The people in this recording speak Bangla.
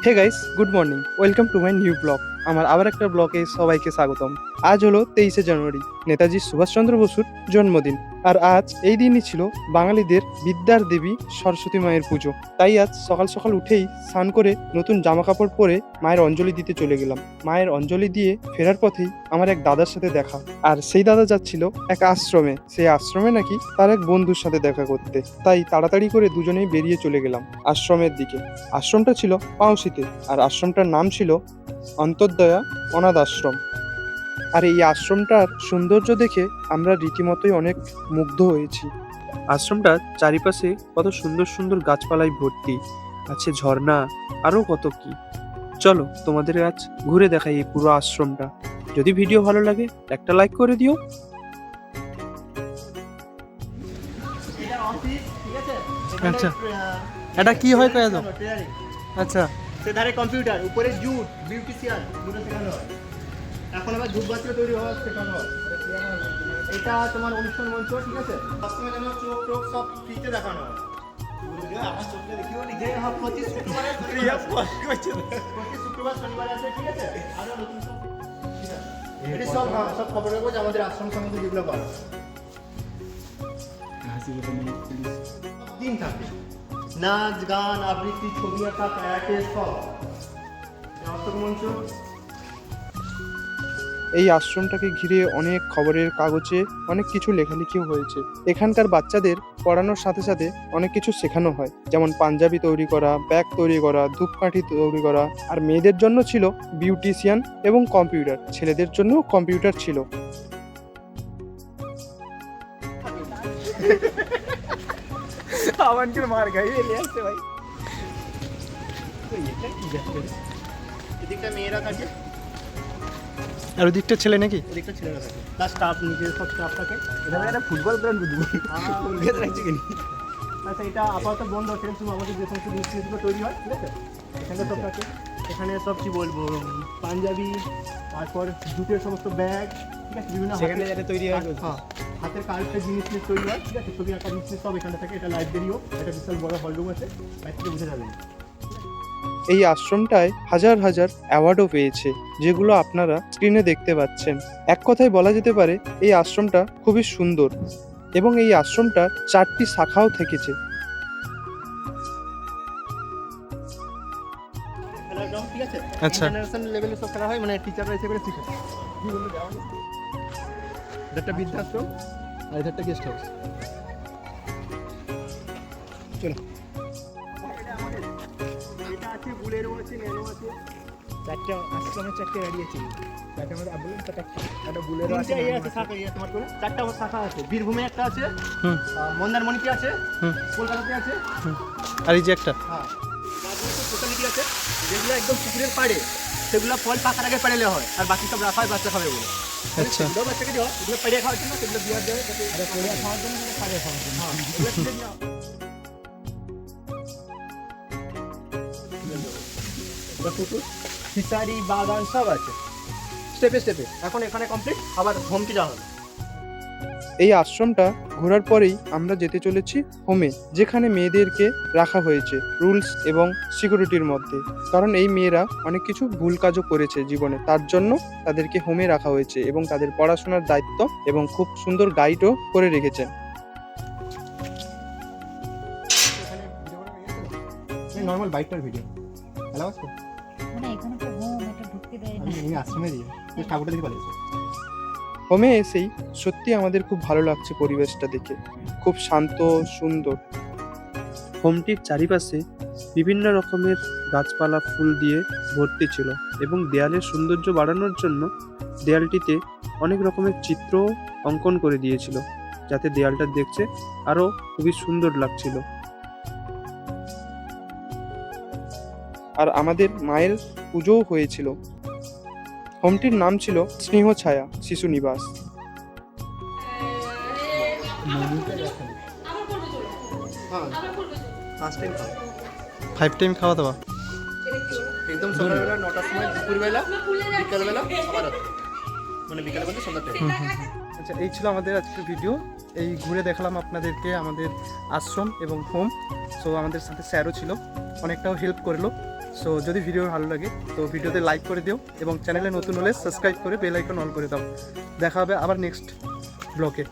Hey guys, good morning, welcome to my new blog. আমার আবার একটা ব্লগে সবাইকে স্বাগতম। আজ হলো 23শে জানুয়ারি, নেতাজি সুভাষচন্দ্র বসুর জন্মদিন। আর আজ এই দিনই ছিল বাঙালিদের বিদ্যার দেবী সরস্বতী মায়ের পুজো। তাই আজ সকাল সকাল উঠেই স্নান করে নতুন জামা কাপড় পরে মায়ের অঞ্জলি দিতে চলে গেলাম। মায়ের অঞ্জলি দিয়ে ফেরার পথেই আমার এক দাদার সাথে দেখা। আর সেই দাদা যাচ্ছিল এক আশ্রমে, সেই আশ্রমে নাকি তার এক বন্ধুর সাথে দেখা করতে। তাই তাড়াতাড়ি করে দুজনেই বেরিয়ে চলে গেলাম আশ্রমের দিকে। আশ্রমটা ছিল পাউসিতে, আর আশ্রমটার নাম ছিল অন্তর্দয়া অনাথ আশ্রম। আর এই আশ্রমটার সৌন্দর্য দেখে আমরা রীতিমতোই অনেক মুগ্ধ হয়েছি। আশ্রমটার চারিপাশে কত সুন্দর সুন্দর গাছপালায় ভর্তি, আছে ঝর্ণা, আরও কত কি। চলো তোমাদের আজ ঘুরে দেখাই এই পুরো আশ্রমটা। যদি ভিডিও ভালো লাগে একটা লাইক করে দিও। আচ্ছা, এটা কি হয় কয়া দাও। আচ্ছা, সেধারে কম্পিউটার, উপরে জুট, বিউটিশিয়ান, দুটো শেখানো হয়। এখন আবার ধূপবাতি তৈরি হওয়া শেখানো হয়। এটা তোমার অনুষ্ঠান মঞ্চ, ঠিক আছে? সবসময় যেন চোখ টোক সব ফ্রিতে দেখানো হয়। আমার চোখে দেখিও নি যে প্রতি শুক্রবারে প্রতি শুক্রবার শনিবার আছে, ঠিক আছে? আরো নতুন সব, ঠিক আছে? এটা সব খবর কাগজ আমাদের আশ্রম সম্বন্ধে যেগুলো করা দিন থাকে, নাচ গান আবৃত্তি, ছবি আঁকা, ক্যারাটে, সব দর্শক মঞ্চ। এই আশ্রমটাকে ঘিরে অনেক খবরের কাগজে অনেক কিছু লেখালেখিও হয়েছে। এখানকার বাচ্চাদের পড়ানোর সাথে সাথে অনেক কিছু শেখানো হয়, যেমন পাঞ্জাবি তৈরি করা, ব্যাগ তৈরি করা, ধূপকাঠি তৈরি করা। আর মেয়েদের জন্য ছিল বিউটিশিয়ান এবং কম্পিউটার, ছেলেদের জন্য কম্পিউটার ছিল। মার খাইয়ে নিয়ে আসছে ভাই। এদিকটা মেয়েরা থাকে আর ওদিকটা ছেলে নাকি? এদিকটা ছেলেরা থাকে, তার স্টাফ, নিজের সব স্টাফ থাকে। এটা একটা ফুটবল গ্রাউন্ড বুঝবো। আচ্ছা, এটা আপাতত বন্ধ আছে, শুধু আমাদের যে সমস্ত জিনিসগুলো তৈরি হয়, ঠিক আছে? এখানে সব থাকে। এখানে সব কি বলবো, পাঞ্জাবি, তারপর জুটের সমস্ত ব্যাগ, ঠিক আছে? বিভিন্ন সেখানে যাতে তৈরি হয়। হ্যাঁ, হাতের কাজের জিনিস তৈরি হয়, ঠিক আছে? ছবি আঁকা জিনিস সব এখানে থাকে। এটা লাইব্রেরিও, একটা বিশাল বড় হলরুম আছে, বাইরে থেকে বুঝে যাবেন। এই আশ্রমটায় হাজার হাজার অ্যাওয়ার্ডও পেয়েছে, যেগুলো আপনারা স্ক্রিনে দেখতে পাচ্ছেন। এক কথায় বলা যেতে পারে এই আশ্রমটা খুবই সুন্দর, এবং এই আশ্রমটা 4টি শাখাও থেকেছে। খেলার গ্রাউন্ড, ঠিক আছে? আচ্ছা। ইন্টারন্যাশনাল লেভেলে সব খেলা হয়, মানে টিচাররা এসে করে শিখে। এটা একটা বৃদ্ধাশ্রম, আর এটা একটা গেস্ট হাউস। চলো, এটা আছে, বুলেরো আছে, ন্যানো আছে, চারটে আশ্রমে, চারটে গাড়ি আছে। চারটে আমাদের অ্যাম্বুলেন্স, একটা বুলেরো আছে, তোমার করে চারটা শাখা আছে। বীরভূমে একটা আছে, মন্দারমণিতে আছে, কলকাতাতে আছে, আর এই যে একটা হ্যাঁ, স্পেশালিটি আছে যেগুলো একদম পুকুরের পাড়ে, সেগুলো ফল পাকার আগে পেড়েলে হয়, আর বাকি সব রাখা হয় বাচ্চা খাবে বলে। আচ্ছা। সেগুলো বাচ্চাকে দেওয়া, এগুলো পেড়ে খাওয়ার জন্য, সেগুলো দেওয়ার দেওয়া খাওয়ার জন্য, পাড়ে খাওয়ার জন্য। হ্যাঁ, এগুলো কিনে নেওয়া। পুকুর, ফিশারি, বাগান সব আছে, স্টেপে স্টেপে। এখন এখানে কমপ্লিট, আবার হোমটি যাওয়া হবে। এই আশ্রমটা ঘোরার পরেই আমরা যেতে চলেছি হোমে, যেখানে মেয়েদেরকে রাখা হয়েছে রুলস এবং সিকিউরিটির মধ্যে। কারণ এই মেয়েরা অনেক কিছু ভুল কাজও করেছে জীবনে, তার জন্য তাদেরকে হোমে রাখা হয়েছে এবং তাদের পড়াশোনার দায়িত্ব এবং খুব সুন্দর গাইডও করে রেখেছেন। নর্মাল বাইকটার ভিডিও হ্যালো আছে, মানে এখানে তো হোম, এটা ঢুকতে দেয় না। আমি আশ্রমে দিয়ে ঠাকুরটা দেখে পালিয়েছি। হোমে এসেই সত্যি আমাদের খুব ভালো লাগছে পরিবেশটা দেখে, খুব শান্ত সুন্দর। হোমটির চারিপাশে বিভিন্ন রকমের গাছপালা ফুল দিয়ে ভর্তি ছিল, এবং দেয়ালের সৌন্দর্য বাড়ানোর জন্য দেয়ালটিতে অনেক রকমের চিত্র অঙ্কন করে দিয়েছিল, যাতে দেয়ালটা দেখতে আরো খুবই সুন্দর লাগছিল। আর আমাদের মায়ের পুজোও হয়েছিল। হোমটির নাম ছিল স্নেহ ছায়া শিশু নিবাস। ফার্স্ট টাইম 5 টাইম খাওয়া দাওয়া। একদম সকালবেলা 9টার সময়, দুপুরবেলা, বিকালবেলা, আবার রাত্রে। মানে বিকালে বলতে সন্ধ্যা টাইম। আচ্ছা, এই ছিল আমাদের আজকের ভিডিও। এই ঘুরে দেখালাম আপনাদেরকে আমাদের আশ্রম এবং হোম। সো আমাদের সাথে স্যারও ছিল, অনেকটাও হেল্প করলো। সো যদি ভিডিও ভালো লাগে তো ভিডিওতে লাইক করে দিও এবং চ্যানেলে নতুন হলে সাবস্ক্রাইব করে বেল আইকন অন করে দাও। দেখা হবে আবার নেক্সট ব্লগে।